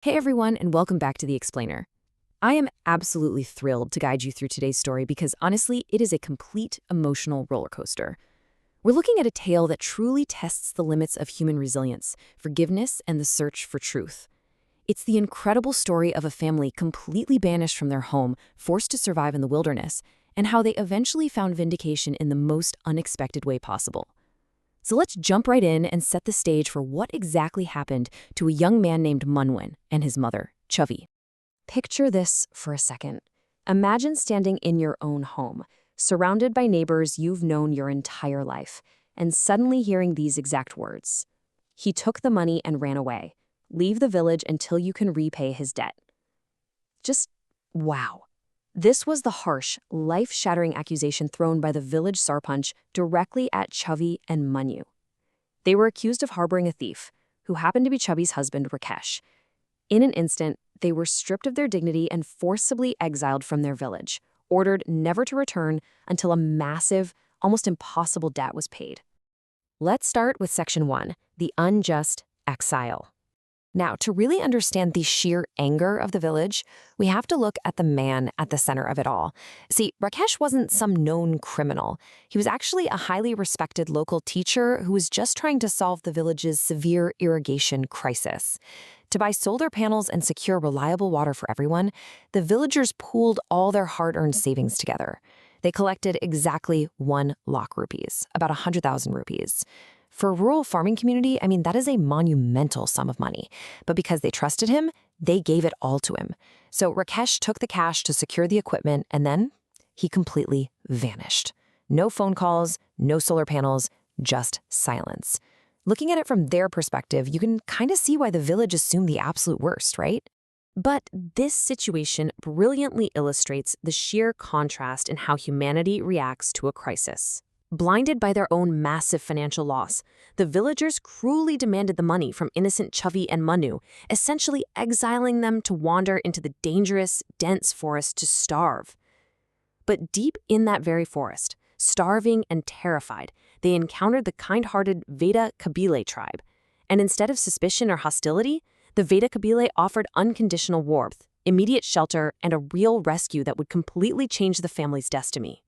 Hey everyone, and welcome back to The Explainer. I am absolutely thrilled to guide you through today's story because honestly, it is a complete emotional roller coaster. We're looking at a tale that truly tests the limits of human resilience, forgiveness, and the search for truth. It's the incredible story of a family completely banished from their home, forced to survive in the wilderness, and how they eventually found vindication in the most unexpected way possible. So let's jump right in and set the stage for what exactly happened to a young man named Munwin and his mother, Chubby. Picture this for a second. Imagine standing in your own home, surrounded by neighbors you've known your entire life, and suddenly hearing these exact words. He took the money and ran away. Leave the village until you can repay his debt. Just wow. This was the harsh, life-shattering accusation thrown by the village sarpanch directly at Chavi and Manu. They were accused of harboring a thief, who happened to be Chubby's husband, Rakesh. In an instant, they were stripped of their dignity and forcibly exiled from their village, ordered never to return until a massive, almost impossible debt was paid. Let's start with Section 1, the unjust exile. Now, to really understand the sheer anger of the village, we have to look at the man at the center of it all. See, Rakesh wasn't some known criminal. He was actually a highly respected local teacher who was just trying to solve the village's severe irrigation crisis. To buy solar panels and secure reliable water for everyone, the villagers pooled all their hard-earned savings together. They collected exactly 1 lakh rupees, about 100,000 rupees. For a rural farming community, that is a monumental sum of money. But because they trusted him, they gave it all to him. So Rakesh took the cash to secure the equipment, and then he completely vanished. No phone calls, no solar panels, just silence. Looking at it from their perspective, you can kind of see why the village assumed the absolute worst, right? But this situation brilliantly illustrates the sheer contrast in how humanity reacts to a crisis. Blinded by their own massive financial loss, the villagers cruelly demanded the money from innocent Chavi and Manu, essentially exiling them to wander into the dangerous, dense forest to starve. But deep in that very forest, starving and terrified, they encountered the kind-hearted Veda Kabile tribe. And instead of suspicion or hostility, the Veda Kabile offered unconditional warmth, immediate shelter, and a real rescue that would completely change the family's destiny.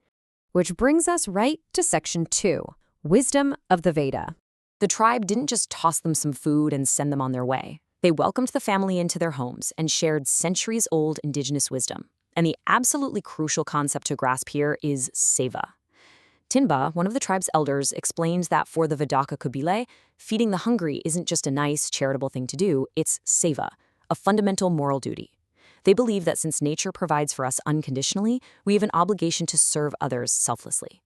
Which brings us right to Section 2, Wisdom of the Veda. The tribe didn't just toss them some food and send them on their way. They welcomed the family into their homes and shared centuries-old indigenous wisdom. And the absolutely crucial concept to grasp here is seva. Tinba, one of the tribe's elders, explains that for the Vedaka Kabile, feeding the hungry isn't just a nice, charitable thing to do, it's seva, a fundamental moral duty. They believe that since nature provides for us unconditionally, we have an obligation to serve others selflessly.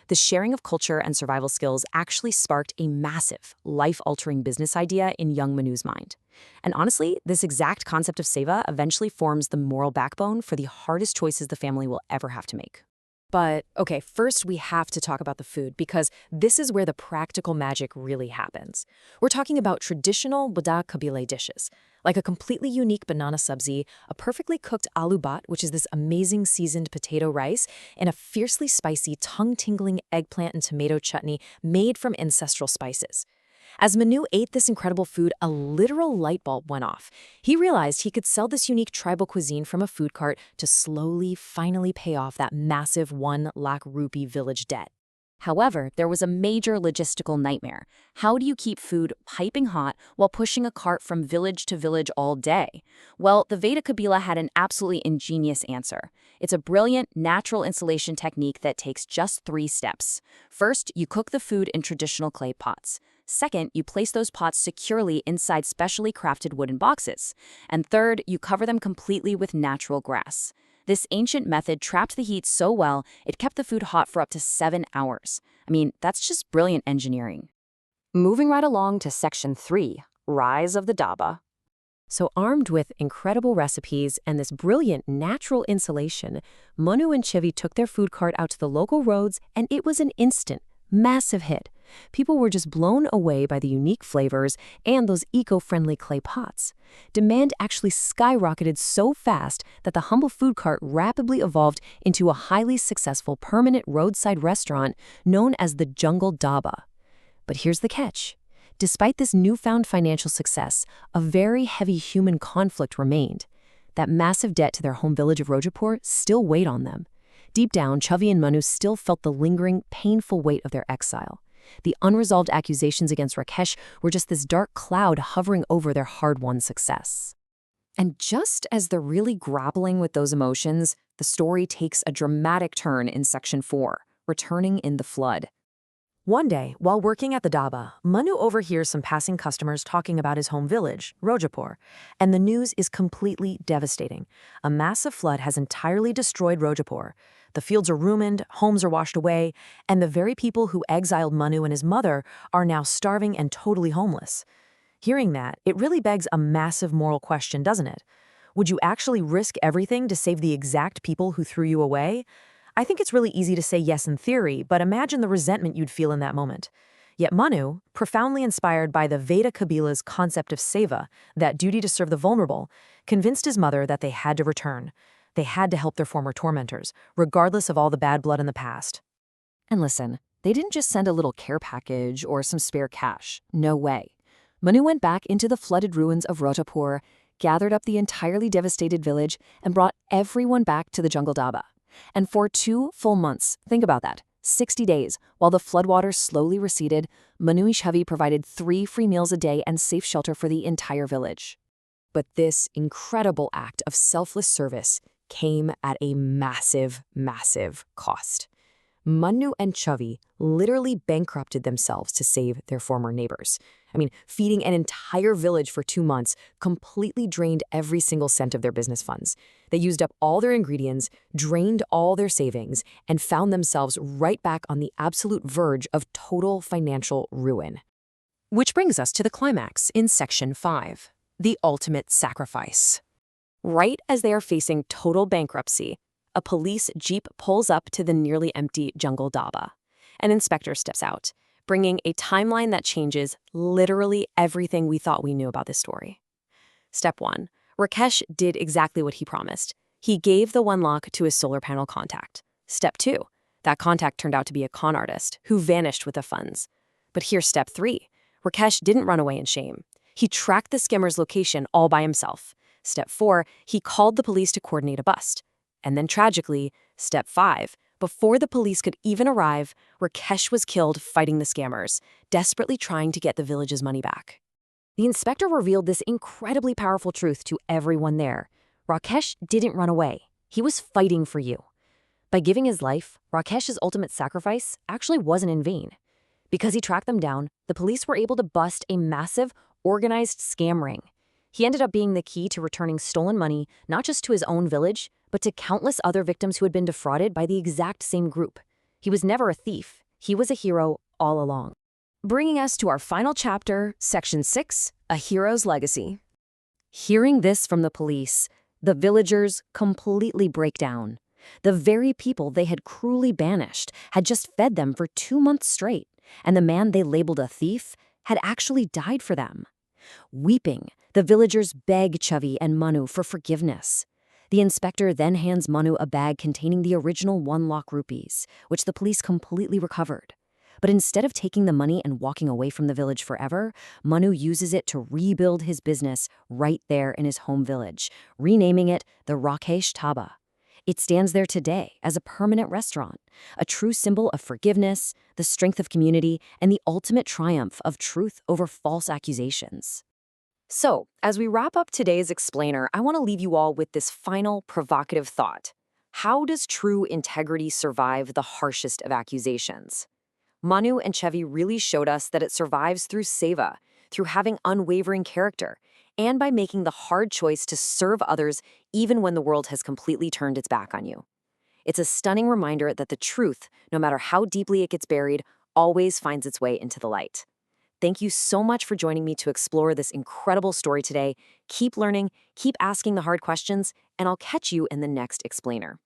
The sharing of culture and survival skills actually sparked a massive, life-altering business idea in young Manu's mind. And honestly, this exact concept of seva eventually forms the moral backbone for the hardest choices the family will ever have to make. But, okay, first we have to talk about the food because this is where the practical magic really happens. We're talking about traditional Bada Kabile dishes, like a completely unique banana sabzi, a perfectly cooked aloo bhat, which is this amazing seasoned potato rice, and a fiercely spicy, tongue-tingling eggplant and tomato chutney made from ancestral spices. As Manu ate this incredible food, a literal light bulb went off. He realized he could sell this unique tribal cuisine from a food cart to slowly, finally pay off that massive 1 lakh rupee village debt. However, there was a major logistical nightmare. How do you keep food piping hot while pushing a cart from village to village all day? Well, the Veda Kabila had an absolutely ingenious answer. It's a brilliant, natural installation technique that takes just 3 steps. First, you cook the food in traditional clay pots. Second, you place those pots securely inside specially crafted wooden boxes. And third, you cover them completely with natural grass. This ancient method trapped the heat so well, it kept the food hot for up to 7 hours. That's just brilliant engineering. Moving right along to Section 3, Rise of the Dhaba. So armed with incredible recipes and this brilliant natural insulation, Manu and Chivi took their food cart out to the local roads, and it was an instant, massive hit. People were just blown away by the unique flavors and those eco-friendly clay pots. Demand actually skyrocketed so fast that the humble food cart rapidly evolved into a highly successful permanent roadside restaurant known as the Jungle Dhaba. But here's the catch. Despite this newfound financial success, a very heavy human conflict remained. That massive debt to their home village of Rojapur still weighed on them. Deep down, Chavi and Manu still felt the lingering, painful weight of their exile. The unresolved accusations against Rakesh were just this dark cloud hovering over their hard-won success. And just as they're really grappling with those emotions, the story takes a dramatic turn in Section 4, returning in the flood. One day, while working at the dhaba, Manu overhears some passing customers talking about his home village, Rojapur, and the news is completely devastating. A massive flood has entirely destroyed Rojapur. The fields are ruined, homes are washed away, and the very people who exiled Manu and his mother are now starving and totally homeless. Hearing that, it really begs a massive moral question, doesn't it? Would you actually risk everything to save the exact people who threw you away? I think it's really easy to say yes in theory, but imagine the resentment you'd feel in that moment. Yet Manu, profoundly inspired by the Veda Kabila's concept of seva, that duty to serve the vulnerable, convinced his mother that they had to return. They had to help their former tormentors, regardless of all the bad blood in the past. And listen, they didn't just send a little care package or some spare cash. No way. Manu went back into the flooded ruins of Rojapur, gathered up the entirely devastated village, and brought everyone back to the jungle dhaba. And for 2 full months, think about that, 60 days, while the floodwaters slowly receded, Manu and Chavi provided 3 free meals a day and safe shelter for the entire village. But this incredible act of selfless service came at a massive, massive cost. Manu and Chavi literally bankrupted themselves to save their former neighbors. Feeding an entire village for 2 months completely drained every single cent of their business funds. They used up all their ingredients, drained all their savings, and found themselves right back on the absolute verge of total financial ruin. Which brings us to the climax in Section 5, the ultimate sacrifice. Right as they are facing total bankruptcy, a police jeep pulls up to the nearly empty jungle dhaba. An inspector steps out, bringing a timeline that changes literally everything we thought we knew about this story. Step 1. Rakesh did exactly what he promised. He gave the 1 lakh to his solar panel contact. Step 2. That contact turned out to be a con artist who vanished with the funds. But here's Step 3. Rakesh didn't run away in shame. He tracked the scammer's location all by himself. Step 4. He called the police to coordinate a bust. And then tragically, Step 5. Before the police could even arrive, Rakesh was killed fighting the scammers, desperately trying to get the village's money back. The inspector revealed this incredibly powerful truth to everyone there. Rakesh didn't run away. He was fighting for you. By giving his life, Rakesh's ultimate sacrifice actually wasn't in vain. Because he tracked them down, the police were able to bust a massive, organized scam ring. He ended up being the key to returning stolen money not just to his own village, but to countless other victims who had been defrauded by the exact same group. He was never a thief. He was a hero all along. Bringing us to our final chapter, Section 6, A Hero's Legacy. Hearing this from the police, the villagers completely break down. The very people they had cruelly banished had just fed them for 2 months straight, and the man they labeled a thief had actually died for them. Weeping, the villagers beg Chavi and Manu for forgiveness. The inspector then hands Manu a bag containing the original 1 lakh rupees, which the police completely recovered. But instead of taking the money and walking away from the village forever, Manu uses it to rebuild his business right there in his home village, renaming it the Rakesh Dhaba. It stands there today as a permanent restaurant, a true symbol of forgiveness, the strength of community, and the ultimate triumph of truth over false accusations. So, as we wrap up today's explainer, I want to leave you all with this final provocative thought. How does true integrity survive the harshest of accusations? Manu and Chavi really showed us that it survives through seva, through having unwavering character, and by making the hard choice to serve others even when the world has completely turned its back on you. It's a stunning reminder that the truth, no matter how deeply it gets buried, always finds its way into the light. Thank you so much for joining me to explore this incredible story today. Keep learning, keep asking the hard questions, and I'll catch you in the next explainer.